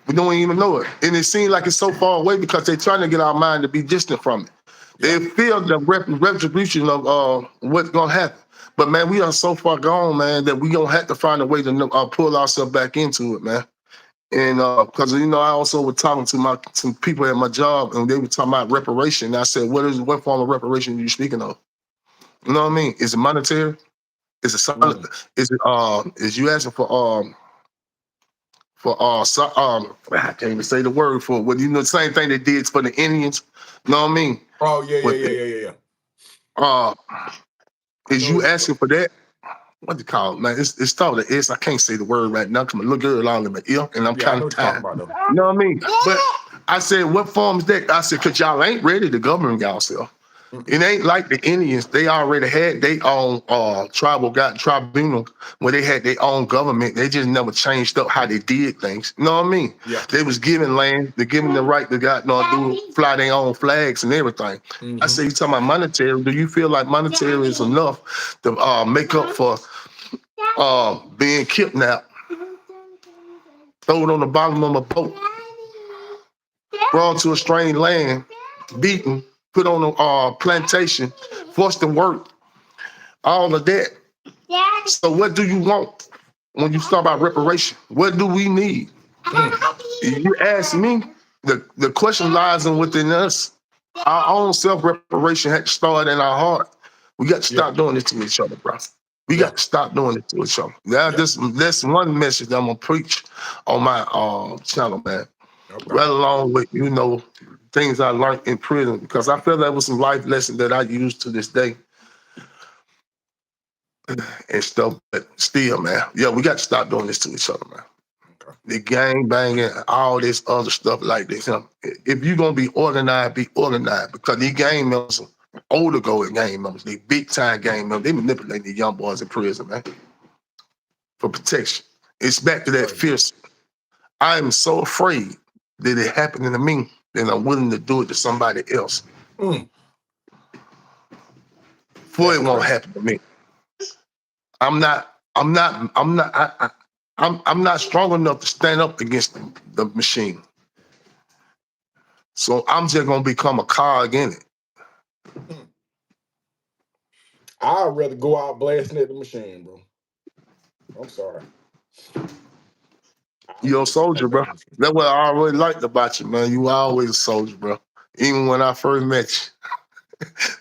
B: We don't even know it. And it seems like it's so far away because they're trying to get our mind to be distant from it.
A: Yeah.
B: They feel the retribution of what's going to happen. But, man, we are so far gone, man, that we going to have to find a way to pull ourselves back into it, man. And because, I also was talking to some people at my job, and they were talking about reparation. And I said, what form of reparation are you speaking of? You know what I mean? Is it monetary? Is it solid?
A: Mm.
B: Is you asking I can't even say the word for it. Well, the same thing they did for the Indians. You know what I mean?
A: Oh yeah. Yeah.
B: But
A: Yeah. Yeah. Yeah. Yeah.
B: uh,
A: I
B: is
A: know
B: you
A: what
B: asking for that? What do you call it, man? It's started with S. I can't say the word right now. Come a little girl on in my ear, and I'm
A: Yeah. I
B: kind
A: know
B: of
A: what you're talking
B: tired.
A: about though.
B: You know what I mean? But I said, what form is that? I said, because y'all ain't ready to govern y'allself.
A: Mm-mm.
B: It ain't like the Indians. They already had their own tribunal where they had their own government. They just never changed up how they did things. You know what I mean?
A: Yeah.
B: They was given land. They given the right to fly their own flags and everything. I
A: Mm-hmm.
B: say, you talking about monetary? Do you feel like monetary is enough to make up for being kidnapped, thrown on the bottom of a boat, brought to a strange land, beaten, put on a plantation, forced to work, all of that? So what do you want when you talk about reparation? What do we need?
A: Mm.
B: If you ask me, the question lies in within us. Our own self-reparation had to start in our heart. We got to
A: Yeah.
B: stop doing this to each other, bro. We
A: Yeah.
B: got to stop doing it to each other. Now,
A: Yeah.
B: that's one message that I'm gonna preach on my channel, man.
A: Okay.
B: Right along with things I learned in prison, because I feel that was some life lessons that I use to this day and stuff. But still, man, yeah, we got to stop doing this to each other, man.
A: Okay.
B: The gang banging, all this other stuff like this. If you're gonna be organized because these gang members, older go gang members, they big time gang members, they manipulate these young boys in prison, man, for protection. It's back to that
A: Crazy.
B: fierce. I am so afraid that it happened to me then I'm willing to do it to somebody else.
A: Mm,
B: For
A: that's
B: it won't
A: crazy.
B: happen to me. I'm not strong enough to stand up against the machine. So I'm just gonna become a cog in it.
A: Mm. I'd rather go out blasting at the machine, bro. I'm sorry. I'd
B: You're a
A: rather go out
B: soldier, bro.
A: blasting at the machine.
B: That's what I always liked about you, man. You always a soldier, bro. Even when I first met you.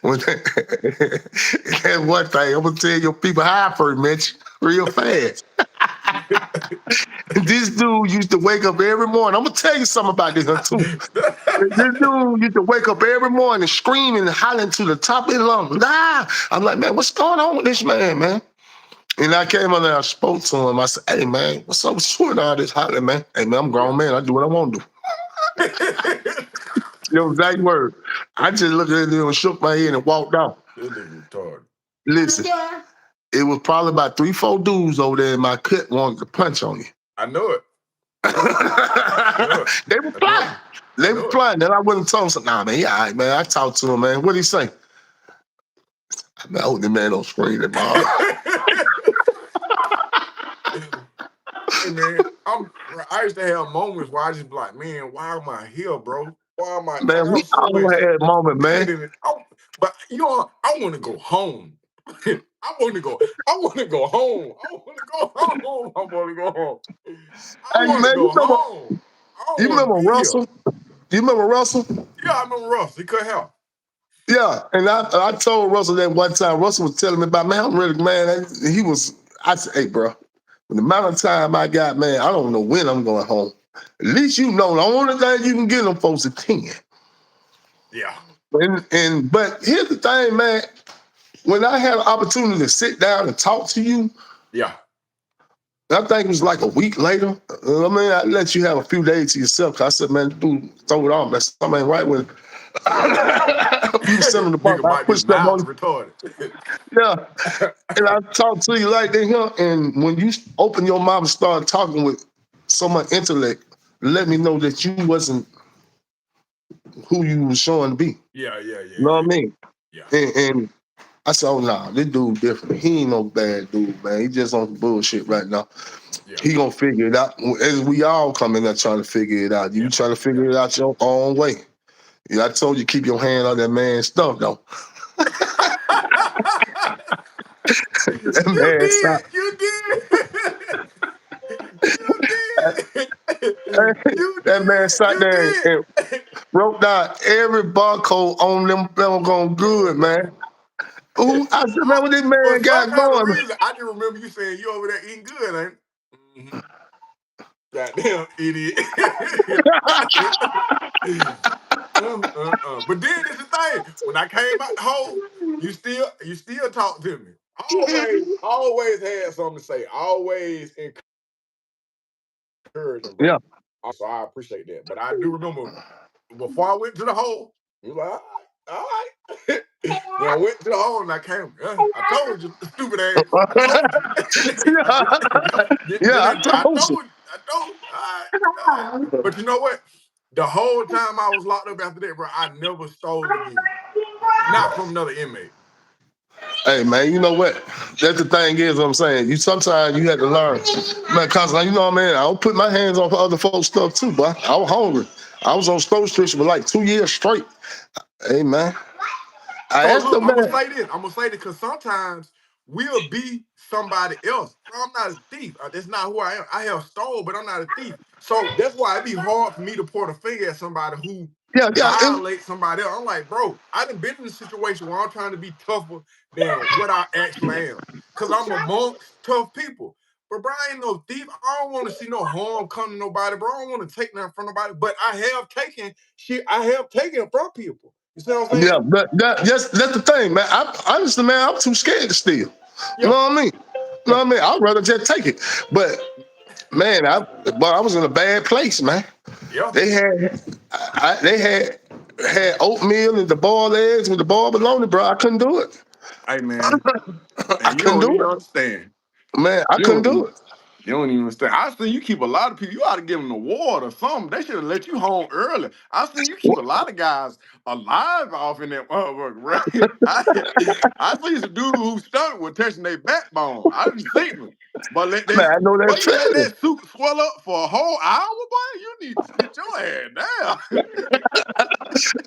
B: When That's one thing. I'm gonna tell your people how I first met you real fast. This dude used to wake up every morning. I'm gonna tell you something about this one too. This dude used to wake up every morning screaming and hollering to the top of his lungs. Ah! I'm like, man, what's going on with this man, man? And I came on there, I spoke to him. I said, hey, man, what's up with you and all this hollering, man? Hey, man, I'm a
A: Yeah.
B: grown man. I do what I want to do.
A: That
B: You know, exact word. I just looked at him and shook my head and walked out.
A: nigga retarded.
B: Listen, it was probably about 3, 4 dudes over there in my cut wanted to punch on you.
A: I know it. I know it.
B: They were
A: I know it.
B: flying.
A: I
B: They were
A: know it.
B: flying. Then I wouldn't tell him, nah, man, yeah, all right, man. I talked to him, man. What'd he say? Man, I hope the man don't scream at mom.
A: Hey man, I used to have moments where I just be like, man, why am I here, bro? Why am I? I
B: Man, we
A: got so
B: all
A: much
B: had that moment, man.
A: shit in it. But you know, I want to go home. I want to go. I want to go home. I want to go home. I want to go home. I
B: Hey,
A: want to
B: man,
A: go home. I don't
B: you
A: want to
B: remember
A: be here.
B: Russell? You remember Russell?
A: Yeah, I remember Russ. He couldn't help.
B: Yeah, and I told Russell that one time. Russell was telling me about, man, I'm ready, man. He was, I said, hey, bro, with the amount of time I got, man, I don't know when I'm going home. At least you know the only thing you can get them folks is 10.
A: Yeah,
B: But here's the thing, man. When I had an opportunity to sit down and talk to you,
A: yeah.
B: I think it was like a week later. I mean, I let you have a few days to yourself. 'Cause I said, man, dude, throw it off. Man, something ain't right with it. You was sitting in the bar.
A: Nigga
B: I
A: might be
B: pushed up on
A: mild
B: you.
A: retarded.
B: Yeah. And I talked to you like that here. And when you open your mouth and start talking with so much intellect, let me know that you wasn't who you was showing to be.
A: Yeah, yeah,
B: You
A: yeah,
B: know what I
A: yeah,
B: mean?
A: yeah,
B: And I said, oh, nah, this dude different. He ain't no bad dude, man. He just on bullshit right now.
A: yeah,
B: He gonna figure it out. As we all come in there trying to figure it out. You
A: yeah,
B: trying to
A: yeah.
B: figure it out your own way. Yeah, I told you keep your hand on that man's stuff, though. That
A: You
B: man
A: did.
B: sat,
A: You did. You did. You
B: that man
A: did.
B: sat
A: You
B: there and
A: did.
B: wrote down every barcode on them going
A: Oh
B: good, man.
A: man.
B: Ooh, I said, man, what this
A: For
B: man
A: some
B: got
A: kind of
B: going?
A: reason, I just remember you saying you over there eating good, ain't it? Mm-hmm. Goddamn idiot. But then it's the thing. When I came out the hole, you still talk to me. Always had something to say. Always encouraging,
B: Yeah.
A: bro. So I appreciate that. But I do remember before I went to the hole, he was like, all right. When I went to the hole and I came, I told you, stupid ass. I told you.
B: Yeah, I
A: I
B: told you.
A: told you. I told you. All right. All right. But you know what? The whole time I was locked up after that, bro, I never stole again. Not from another inmate.
B: Hey man, you know what? That's the thing is what I'm saying. You sometimes you have to learn. Man, cause you know what I mean, I don't put my hands on other folks' stuff too, boy. I was hungry. I was on stove restriction for like 2 years straight. Hey man. I
A: So
B: asked
A: look,
B: the
A: I'm gonna
B: man.
A: say this. I'm gonna say this because sometimes we'll be somebody else. Bro, I'm not a thief. That's not who I am. I have stole, but I'm not a thief. So that's why it'd be hard for me to point a finger at somebody who
B: Yeah, yeah.
A: violates somebody else. I'm like, bro, I done been in a situation where I'm trying to be tougher than what I actually am. Cause I'm amongst tough people. But bro, I ain't no thief. I don't want to see no harm come to nobody, bro. I don't want to take nothing from nobody. But I have taken shit. I have taken from people. You see what I'm saying?
B: Yeah, but that's the thing, man. Honestly, man, I'm too scared to steal. You
A: Yeah,
B: know what I mean? You know
A: yeah,
B: what I mean? I'd rather just take it. But man, I was in a bad place, man.
A: yeah.
B: They had oatmeal and the boiled eggs with the boiled bologna, bro. I couldn't do it.
A: Hey man,
B: I
A: and you
B: couldn't
A: don't
B: do
A: even
B: it.
A: understand.
B: Man, I
A: You
B: couldn't
A: don't
B: do
A: even.
B: it.
A: You don't even understand. I seen you keep a lot of people. You ought to give them an award or something. They should have let you home early. I seen you keep a lot of guys alive off in that motherfucker, right? I seen some dude who stomach was touching their backbone. I didn't see them. But let
B: Man,
A: that,
B: I know that
A: but you let
B: feeling.
A: that soup swell up for a whole hour, boy. You need to sit your ass down.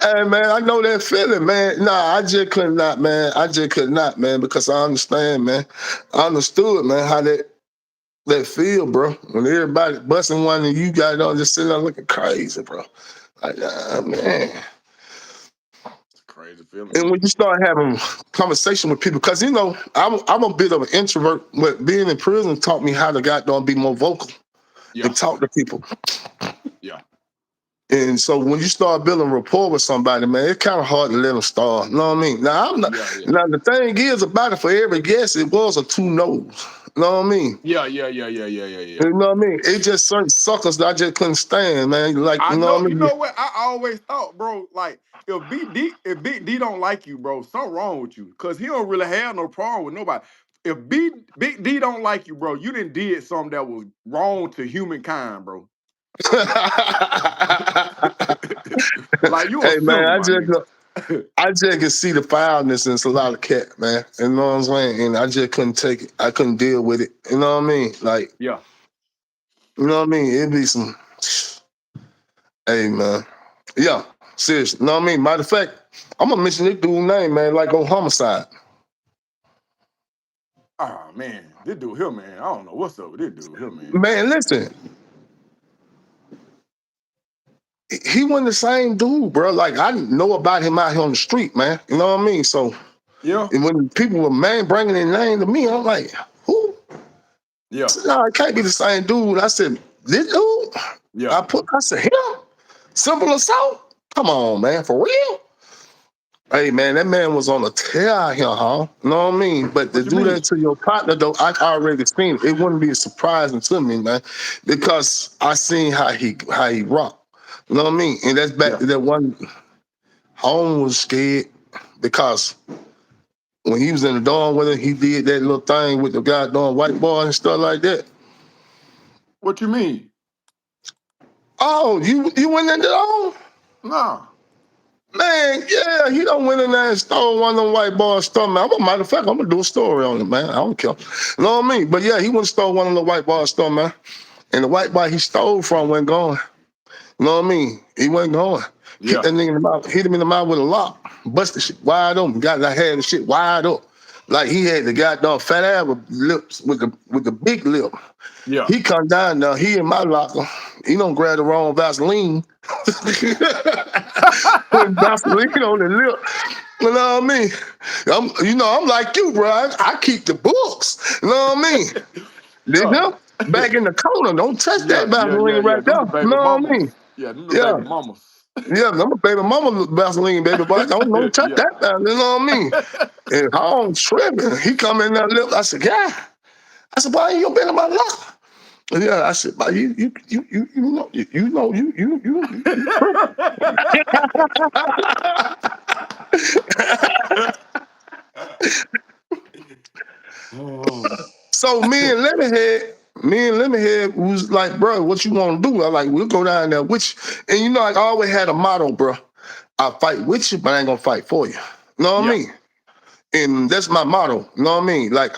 B: Hey man, I know that feeling, man. Nah, I just could not, man. I just could not, man, because I understand, man. I understood, man, how that feel, bro. When everybody busting one and you got it on just sitting there looking crazy, bro. Like, man.
A: It's a crazy feeling,
B: And
A: man.
B: when you start having conversation with people, because I'm a bit of an introvert, but being in prison taught me how to goddamn be more vocal
A: Yeah,
B: and talk to people.
A: yeah,
B: And so when you start building rapport with somebody, man, it's kind of hard to let them start. You know what I mean? Now I'm not.
A: yeah, yeah.
B: Now the thing is about it, for every guess, it was a two no's. You know what I mean?
A: Yeah, yeah, yeah, yeah, yeah, yeah, yeah.
B: You know what I mean? It just certain suckers that I just couldn't stand, man. Like,
A: I
B: you know
A: know,
B: what I
A: you
B: mean?
A: know what I always thought, bro. Like if Big D don't like you, bro, something wrong with you. Cause he don't really have no problem with nobody. If Big D don't like you, bro, you done did something that was wrong to humankind, bro. Like you a
B: Hey man,
A: sinner, my nigga.
B: I just can see the foulness in a lot of cat, man. You know what I'm saying? And I just couldn't take it. I couldn't deal with it. You know what I mean? Like,
A: Yeah.
B: you know what I mean? It'd be some. Hey man, yeah, seriously. You know what I mean? Matter of fact, I'm gonna mention this dude's name, man. Like on homicide.
A: Oh man, this dude here, man. I don't know what's up with this dude here, man.
B: Man, listen, he wasn't the same dude, bro. Like I didn't know about him out here on the street, man. You know what I mean? So,
A: Yeah,
B: and when people were man bringing their name to me, I'm like, who? I
A: yeah,
B: said, no, it can't be the same dude. I said, this dude?
A: yeah.
B: I said, him? Simple assault? Come on, man, for real? Hey man, that man was on a tear out here, huh? You know what I mean? But to
A: What you
B: do
A: mean?
B: that to your partner, though, I already seen it. It wouldn't be surprising to me, man, because I seen how he rocked. You know what I mean? And that's back
A: Yeah.
B: to that one. Home was scared because when he was in the dorm with him, he did that little thing with the goddamn white boy and stuff like that.
A: What you mean?
B: Oh, you went in the dorm?
A: Nah.
B: Man, yeah, he done went in there and stole one of them white boys' stuff, man. I'm a matter of fact, I'm gonna do a story on it, man. I don't care. You know what I mean? But yeah, he went and stole one of the white boys' stuff, man. And the white boy he stole from wasn't going. You know what I mean? He wasn't going. Hit
A: Yeah.
B: that nigga in the mouth, hit him in the mouth with a lock, bust the shit wide open. Got that had the shit wide up. Like he had the goddamn fat ass with lips with the big lip.
A: Yeah.
B: He come down now, he in my locker. He don't grab the wrong Vaseline. Putting Vaseline on the lip. You know what I mean? I'm like you, bro. I keep the books. You know what I mean? Then
A: Yeah.
B: him back in the corner. Don't touch
A: Yeah,
B: that
A: yeah, yeah,
B: Vaseline
A: yeah.
B: right
A: Them
B: there.
A: the
B: You
A: baby
B: know what I
A: mamas.
B: mean?
A: Yeah, them the
B: Yeah.
A: baby mamas.
B: Yeah, I'm a baby mama Vaseline, baby boy. Don't touch
A: Yeah.
B: that down. You know what I mean? And I don't tripping. He come in there, lip. I said, yeah. I said, boy, you been in my locker. Yeah, I said, but you tripping.
A: Oh,
B: So me and Lemonhead was like, bro, what you want to do? I like, we'll go down there. And like, I always had a motto, bro. I'll fight with you, but I ain't gonna fight for you. You know what I
A: yeah,
B: mean? And that's my motto. You know what I mean? Like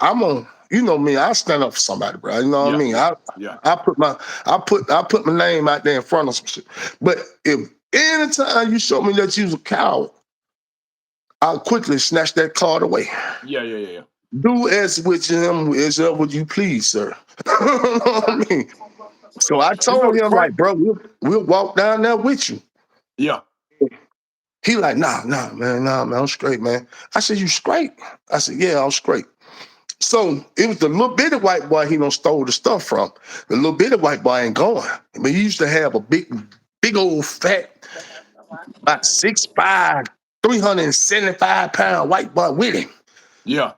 B: you know me, I stand up for somebody, bro. You know what I
A: yeah,
B: mean?
A: yeah,
B: I
A: yeah,
B: I put my I put my name out there in front of some shit. But if anytime you show me that you was a coward, I'll quickly snatch that card away.
A: yeah, yeah, yeah,
B: Do as with him as would you please, sir. You know what I mean? So I
A: You know
B: told
A: the
B: him,
A: crack.
B: like, bro, we'll walk down there with you.
A: Yeah,
B: He like, nah, man, I'm straight, man. I said, you straight? I said, yeah, I'm straight. So it was the little bitty white boy he done stole the stuff from. The little bitty white boy ain't going. But he used to have a big old fat, about 6'5", 375-pound white boy with him.
A: yeah,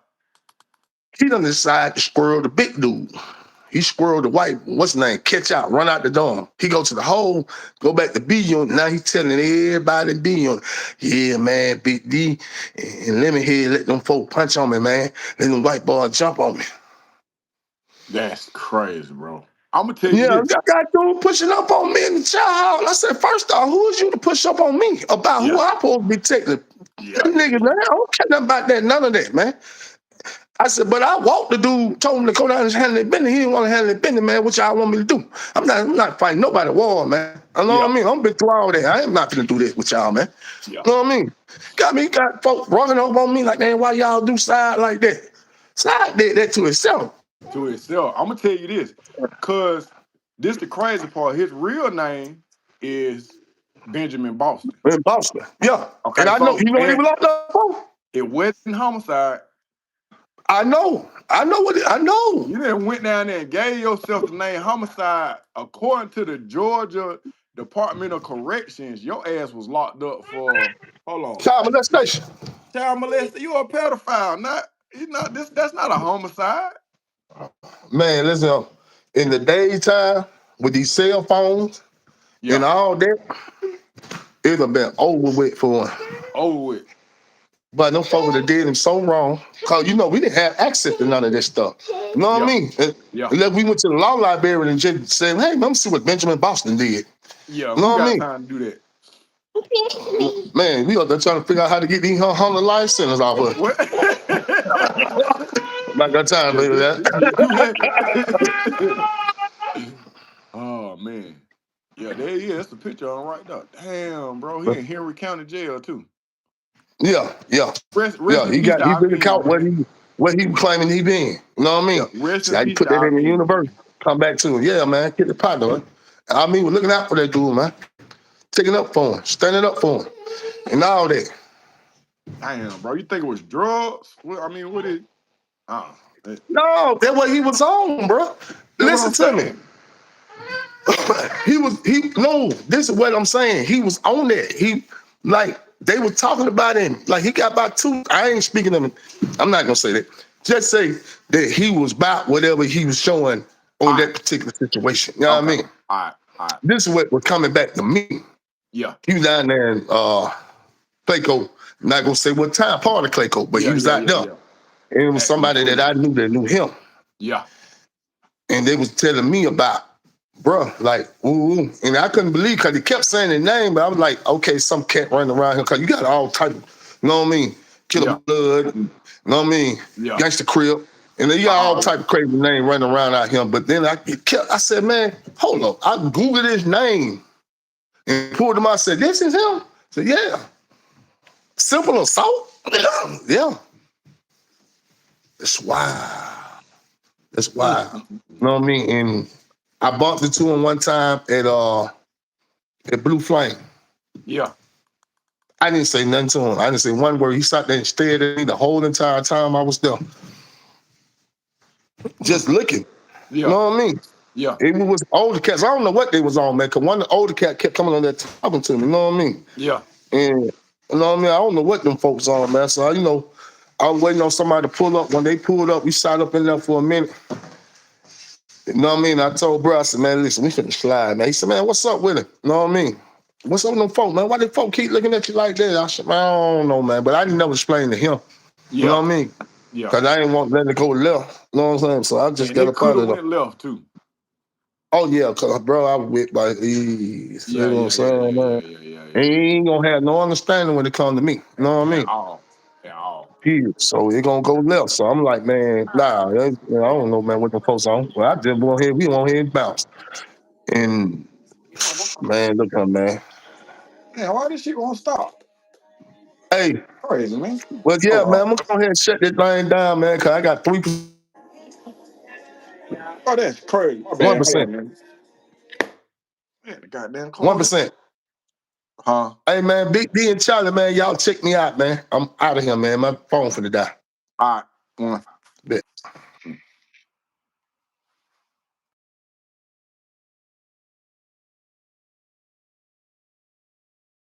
B: He done decided to squirrel the big dude. He squirreled the white, what's his name, catch out, run out the dorm. He go to the hole, go back to B unit. Now he telling everybody in B unit, yeah, man, Big D and Lemonhead let them folk punch on me, man. Let them white boys jump on me.
A: That's crazy, bro. I'm gonna tell you
B: Yeah, I
A: this.
B: got dude pushing up on me in the child hall. I said, first off, who is you to push up on me about who
A: Yeah,
B: I'm supposed to be taking?
A: yeah,
B: That nigga, man, I don't care nothing about that, none of that, man. I said, but I walked the dude, told him to go down and handle it business. He didn't want to handle it business, man. What y'all want me to do? I'm not fighting nobody war, man. You know what
A: yeah,
B: I mean? I'm been through all that. I am not gonna do that with y'all, man.
A: yeah.
B: You know what I mean? Got folks running over on me like, man, why y'all do side like that? Side did that to himself.
A: To itself. I'm gonna tell you this, cause this the crazy part. His real name is Benjamin Boston.
B: In Boston. Yeah. And
A: Okay,
B: I know,
A: so
B: you know what he
A: and
B: was up there for?
A: it wasn't homicide.
B: I know. I know.
A: You then went down there and gave yourself the name homicide. According to the Georgia Department of Corrections, your ass was locked up for hold on.
B: Child molestation.
A: Child molester, you a pedophile. Not you not this that's not a homicide.
B: Man, listen, in the daytime with these cell phones and
A: Yeah,
B: all that, it'd have been over with for him.
A: over with.
B: But them folks that did him so wrong, because you know we didn't have access to none of this stuff. You know what I
A: Yeah,
B: mean?
A: yeah.
B: Unless we went to the law library and just said, hey, let me see what Benjamin Boston did.
A: Yeah,
B: You
A: who
B: know what I
A: got
B: mean?
A: time to do that?
B: Man, we out there trying to figure out how to get these 100 life sentences off of
A: What?
B: us. Not got time,
A: Yeah,
B: baby.
A: you haven't. Oh man. Yeah, there he is. That's the picture on right there. Damn, bro. He in Henry County Jail too.
B: Yeah, yeah,
A: Rest
B: yeah.
A: in peace to
B: He
A: our
B: been
A: men,
B: caught
A: man.
B: what he was claiming he been. You know what I
A: Yeah,
B: mean?
A: rest
B: See
A: in
B: how you
A: peace
B: put
A: to
B: that
A: our
B: in the
A: men,
B: universe,
A: man.
B: come back to him. Yeah, man, get the partner, man. I mean, we're looking out for that dude, man. Taking up for him, standing up for him, and all that.
A: Damn, bro. You think it was drugs? I mean, what is that,
B: No, that's what he was on, bro.
A: that's what
B: Listen
A: I'm
B: to me.
A: saying.
B: No, this is what I'm saying. He was on that. He like they were talking about him. Like he got about two. I ain't speaking of him. I'm not gonna say that. Just say that he was about whatever he was showing on
A: All right.
B: that particular situation. You know what I
A: Okay.
B: mean?
A: All right. All right.
B: This is what was coming back to me.
A: Yeah.
B: He was down there in Clayco. I'm not gonna say what time part of Clayco, but he
A: Yeah.
B: was
A: Yeah.
B: out
A: Yeah.
B: there.
A: Yeah.
B: And it was
A: At East
B: somebody that I
A: Freeze.
B: knew that knew him.
A: Yeah.
B: And they was telling me about, bruh, like, ooh, and I couldn't believe because he kept saying the name, but I was like, okay, some cat running around here because you got all type of, you know what I mean, Killer
A: Yeah.
B: Blood, you know what I mean,
A: Yeah.
B: Gangsta Crib, and then you got all type of crazy name running around out here. But then I said, man, hold up, I googled his name and pulled him out. I said, this is him. I said, yeah, simple assault. Yeah, that's wild. That's wild. You know what I mean? And I bumped into him one time at Blue Flame.
A: Yeah.
B: I didn't say nothing to him. I didn't say one word. He sat there and stared at me the whole entire time I was there, just looking. You
A: Yeah.
B: know what I mean?
A: Yeah.
B: It was older cats. I don't know what they was on, man, because one of the older cat kept coming on there talking to me. You know what I mean?
A: Yeah.
B: And you know what I mean? I don't know what them folks on, man. So, I was waiting on somebody to pull up. When they pulled up, we sat up in there for a minute. You know what I mean? I told bro, I said, man, listen, we finna slide, man. He said, man, what's up with it? You know what I mean? What's up with them folk, man? Why they folk keep looking at you like that? I said, man, I don't know, man. But I didn't never explain to him. You know
A: Yeah.
B: what I mean?
A: Yeah.
B: Because I didn't want them to go left. You know what I'm saying? So I just
A: And
B: got
A: it
B: up
A: could
B: out
A: have
B: of there.
A: went left too.
B: Oh, yeah, because, bro, I was with by ease. You
A: Yeah.
B: know what I'm
A: Yeah. Yeah. Yeah.
B: saying,
A: Yeah.
B: man?
A: Yeah. Yeah.
B: And
A: Yeah.
B: he ain't going to have no understanding when it comes to me. You know what I
A: At
B: mean?
A: all. At all.
B: So it going to go left. So I'm like, man, nah, I don't know, man, what the folks on. Well, I just went ahead, we went ahead and bounced. And, man, look at man.
A: Man, why this shit won't stop?
B: Hey,
A: Crazy, man.
B: well, yeah,
A: Hold
B: man,
A: on.
B: I'm going to go ahead and shut this thing down, man, because I got 3%,
A: Oh, that's crazy. My bad. Hold
B: 1%,
A: on, man. Man, the goddamn calm down.
B: 1%.
A: Huh?
B: Hey, man, Big D and Charlie, man, y'all check me out, man. I'm out of here, man. My phone finna die.
A: All right. One.
B: Bet.